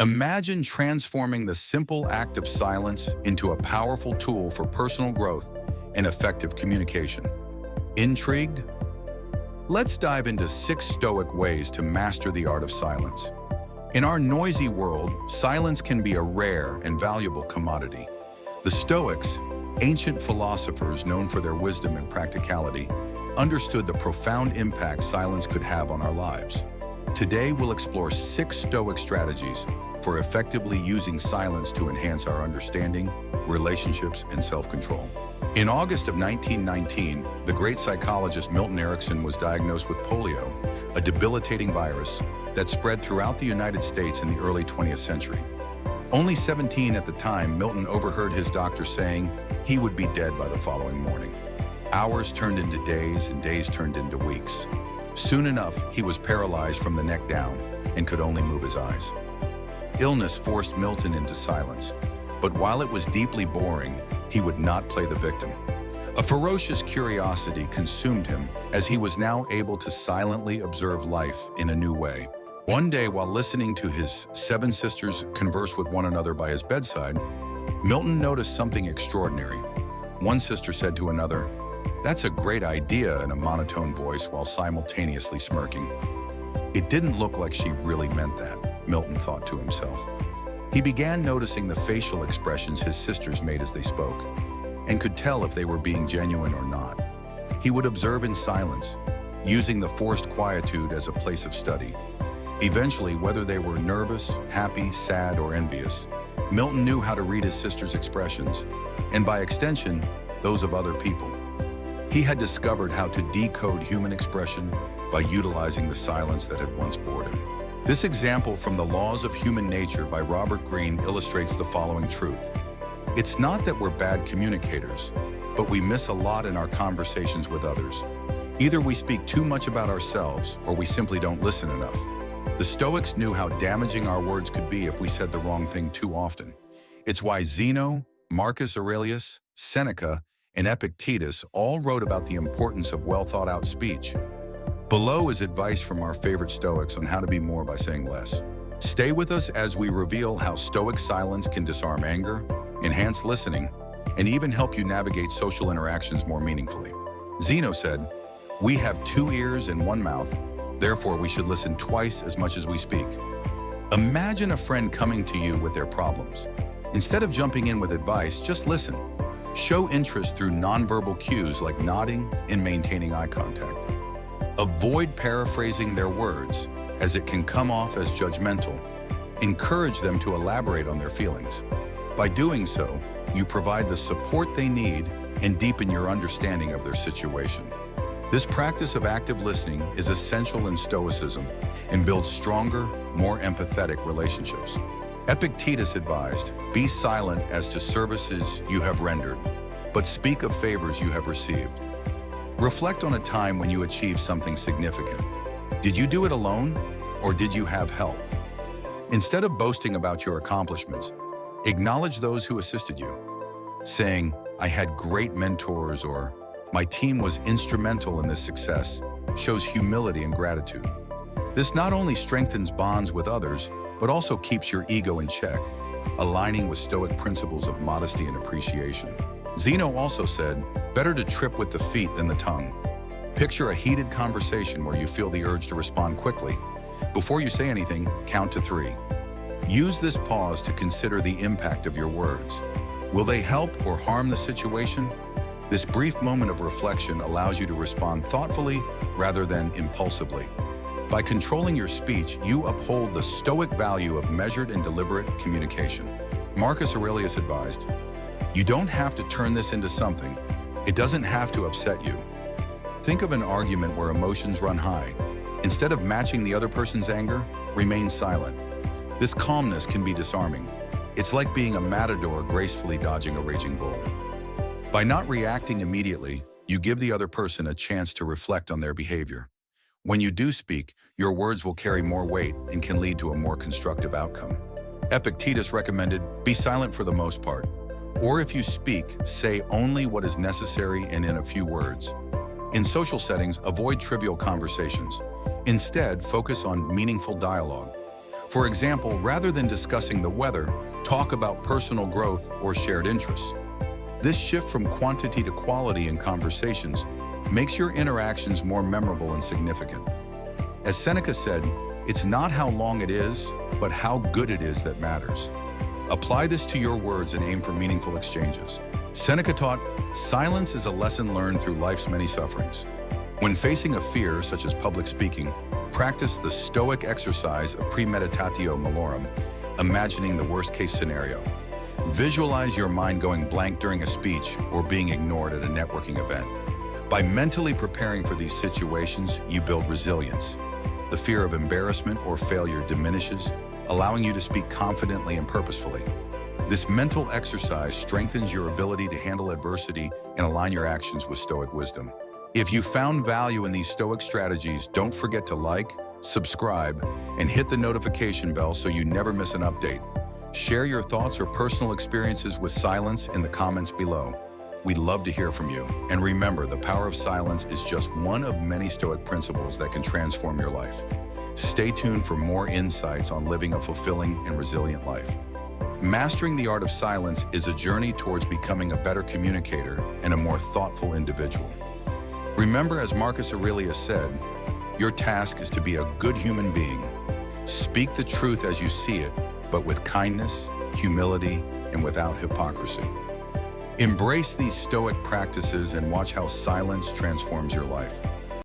Imagine transforming the simple act of silence into a powerful tool for personal growth and effective communication. Intrigued? Let's dive into 6 Stoic ways to master the art of silence. In our noisy world, silence can be a rare and valuable commodity. The Stoics, ancient philosophers known for their wisdom and practicality, understood the profound impact silence could have on our lives. Today, we'll explore 6 Stoic strategies for effectively using silence to enhance our understanding, relationships, and self-control. In August of 1919, the great psychologist Milton Erickson was diagnosed with polio, a debilitating virus that spread throughout the United States in the early 20th century. Only 17 at the time, Milton overheard his doctor saying he would be dead by the following morning. Hours turned into days and days turned into weeks. Soon enough, he was paralyzed from the neck down and could only move his eyes. Illness forced Milton into silence, but while it was deeply boring, he would not play the victim. A ferocious curiosity consumed him as he was now able to silently observe life in a new way. One day, while listening to his 7 sisters converse with one another by his bedside, Milton noticed something extraordinary. One sister said to another, "That's a great idea," in a monotone voice while simultaneously smirking. It didn't look like she really meant that, Milton thought to himself. He began noticing the facial expressions his sisters made as they spoke, and could tell if they were being genuine or not. He would observe in silence, using the forced quietude as a place of study. Eventually, whether they were nervous, happy, sad, or envious, Milton knew how to read his sisters' expressions, and by extension, those of other people. He had discovered how to decode human expression by utilizing the silence that had once bored him. This example from The Laws of Human Nature by Robert Greene illustrates the following truth. It's not that we're bad communicators, but we miss a lot in our conversations with others. Either we speak too much about ourselves, or we simply don't listen enough. The Stoics knew how damaging our words could be if we said the wrong thing too often. It's why Zeno, Marcus Aurelius, Seneca, and Epictetus all wrote about the importance of well-thought-out speech. Below is advice from our favorite Stoics on how to be more by saying less. Stay with us as we reveal how Stoic silence can disarm anger, enhance listening, and even help you navigate social interactions more meaningfully. Zeno said, "We have 2 ears and 1 mouth, therefore we should listen twice as much as we speak." Imagine a friend coming to you with their problems. Instead of jumping in with advice, just listen. Show interest through nonverbal cues like nodding and maintaining eye contact. Avoid paraphrasing their words, as it can come off as judgmental. Encourage them to elaborate on their feelings. By doing so, you provide the support they need and deepen your understanding of their situation. This practice of active listening is essential in Stoicism and builds stronger, more empathetic relationships. Epictetus advised, "Be silent as to services you have rendered, but speak of favors you have received." Reflect on a time when you achieved something significant. Did you do it alone, or did you have help? Instead of boasting about your accomplishments, acknowledge those who assisted you. Saying, "I had great mentors," or "My team was instrumental in this success," shows humility and gratitude. This not only strengthens bonds with others, but also keeps your ego in check, aligning with Stoic principles of modesty and appreciation. Zeno also said, "Better to trip with the feet than the tongue." Picture a heated conversation where you feel the urge to respond quickly. Before you say anything, count to 3. Use this pause to consider the impact of your words. Will they help or harm the situation? This brief moment of reflection allows you to respond thoughtfully rather than impulsively. By controlling your speech, you uphold the Stoic value of measured and deliberate communication. Marcus Aurelius advised, "You don't have to turn this into something. It doesn't have to upset you." Think of an argument where emotions run high. Instead of matching the other person's anger, remain silent. This calmness can be disarming. It's like being a matador gracefully dodging a raging bull. By not reacting immediately, you give the other person a chance to reflect on their behavior. When you do speak, your words will carry more weight and can lead to a more constructive outcome. Epictetus recommended, "Be silent for the most part," or if you speak, say only what is necessary and in a few words. In social settings, avoid trivial conversations. Instead, focus on meaningful dialogue. For example, rather than discussing the weather, talk about personal growth or shared interests. This shift from quantity to quality in conversations makes your interactions more memorable and significant. As Seneca said, it's not how long it is, but how good it is that matters. Apply this to your words and aim for meaningful exchanges. Seneca taught, silence is a lesson learned through life's many sufferings. When facing a fear, such as public speaking, practice the Stoic exercise of premeditatio malorum, imagining the worst-case scenario. Visualize your mind going blank during a speech or being ignored at a networking event. By mentally preparing for these situations, you build resilience. The fear of embarrassment or failure diminishes, allowing you to speak confidently and purposefully. This mental exercise strengthens your ability to handle adversity and align your actions with Stoic wisdom. If you found value in these Stoic strategies, don't forget to like, subscribe, and hit the notification bell so you never miss an update. Share your thoughts or personal experiences with silence in the comments below. We'd love to hear from you. And remember, the power of silence is just one of many Stoic principles that can transform your life. Stay tuned for more insights on living a fulfilling and resilient life. Mastering the art of silence is a journey towards becoming a better communicator and a more thoughtful individual. Remember, as Marcus Aurelius said, your task is to be a good human being. Speak the truth as you see it, but with kindness, humility, and without hypocrisy. Embrace these Stoic practices and watch how silence transforms your life.